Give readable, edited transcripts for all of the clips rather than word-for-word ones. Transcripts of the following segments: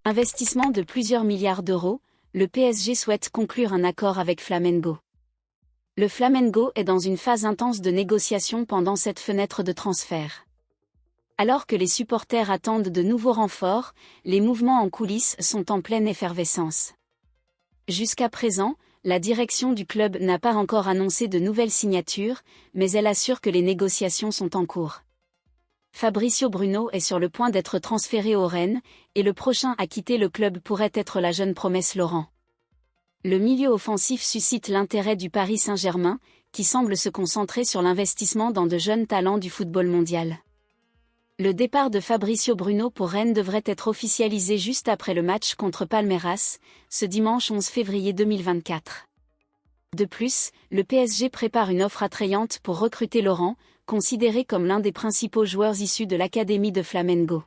Investissement de plusieurs milliards d'euros, le PSG souhaite conclure un accord avec Flamengo. Le Flamengo est dans une phase intense de négociation pendant cette fenêtre de transfert. Alors que les supporters attendent de nouveaux renforts, les mouvements en coulisses sont en pleine effervescence. Jusqu'à présent, la direction du club n'a pas encore annoncé de nouvelles signatures, mais elle assure que les négociations sont en cours. Fabrizio Bruno est sur le point d'être transféré au Rennes, et le prochain à quitter le club pourrait être la jeune promesse Laurent. Le milieu offensif suscite l'intérêt du Paris Saint-Germain, qui semble se concentrer sur l'investissement dans de jeunes talents du football mondial. Le départ de Fabrizio Bruno pour Rennes devrait être officialisé juste après le match contre Palmeiras, ce dimanche 11 février 2024. De plus, le PSG prépare une offre attrayante pour recruter Laurent, considéré comme l'un des principaux joueurs issus de l'académie de Flamengo.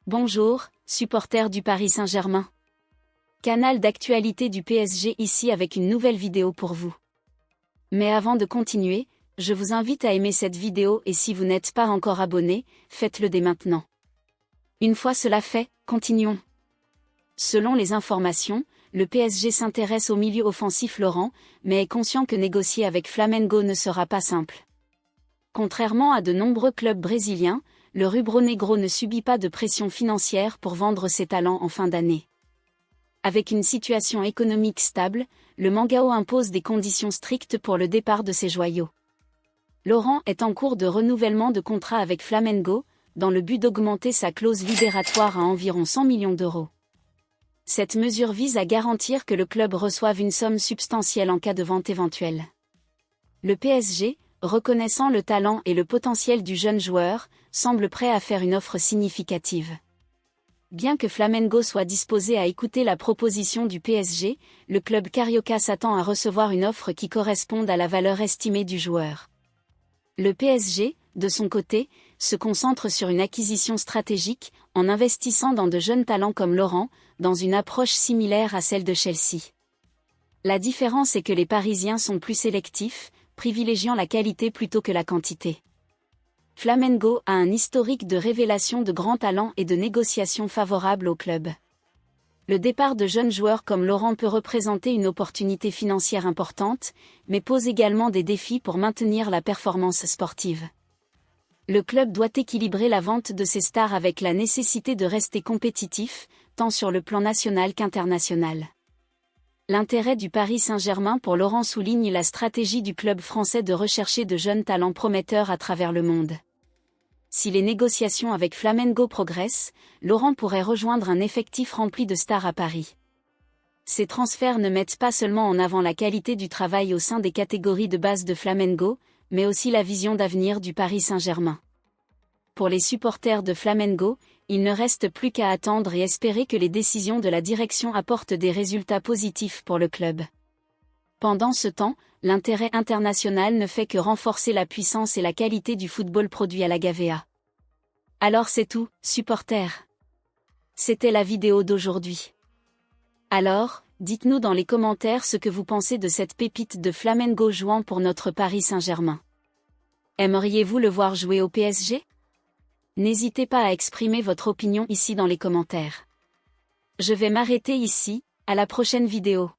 Bonjour, supporters du Paris Saint-Germain. Canal d'actualité du PSG ici avec une nouvelle vidéo pour vous. Mais avant de continuer, je vous invite à aimer cette vidéo et si vous n'êtes pas encore abonné, faites-le dès maintenant. Une fois cela fait, continuons. Selon les informations, le PSG s'intéresse au milieu offensif Laurent, mais est conscient que négocier avec Flamengo ne sera pas simple. Contrairement à de nombreux clubs brésiliens, le rubro-negro ne subit pas de pression financière pour vendre ses talents en fin d'année. Avec une situation économique stable, le Mangao impose des conditions strictes pour le départ de ses joyaux. Laurent est en cours de renouvellement de contrat avec Flamengo, dans le but d'augmenter sa clause libératoire à environ 100 millions d'euros. Cette mesure vise à garantir que le club reçoive une somme substantielle en cas de vente éventuelle. Le PSG, reconnaissant le talent et le potentiel du jeune joueur, semble prêt à faire une offre significative. Bien que Flamengo soit disposé à écouter la proposition du PSG, le club carioca s'attend à recevoir une offre qui corresponde à la valeur estimée du joueur. Le PSG, de son côté, se concentre sur une acquisition stratégique, en investissant dans de jeunes talents comme Laurent, dans une approche similaire à celle de Chelsea. La différence est que les Parisiens sont plus sélectifs, privilégiant la qualité plutôt que la quantité. Flamengo a un historique de révélation de grands talents et de négociations favorables au club. Le départ de jeunes joueurs comme Laurent peut représenter une opportunité financière importante, mais pose également des défis pour maintenir la performance sportive. Le club doit équilibrer la vente de ses stars avec la nécessité de rester compétitif, tant sur le plan national qu'international. L'intérêt du Paris Saint-Germain pour Laurent souligne la stratégie du club français de rechercher de jeunes talents prometteurs à travers le monde. Si les négociations avec Flamengo progressent, Laurent pourrait rejoindre un effectif rempli de stars à Paris. Ces transferts ne mettent pas seulement en avant la qualité du travail au sein des catégories de base de Flamengo, mais aussi la vision d'avenir du Paris Saint-Germain. Pour les supporters de Flamengo, il ne reste plus qu'à attendre et espérer que les décisions de la direction apportent des résultats positifs pour le club. Pendant ce temps, l'intérêt international ne fait que renforcer la puissance et la qualité du football produit à la Gavea. Alors c'est tout, supporters. C'était la vidéo d'aujourd'hui. Alors, dites-nous dans les commentaires ce que vous pensez de cette pépite de Flamengo jouant pour notre Paris Saint-Germain. Aimeriez-vous le voir jouer au PSG ? N'hésitez pas à exprimer votre opinion ici dans les commentaires. Je vais m'arrêter ici, à la prochaine vidéo.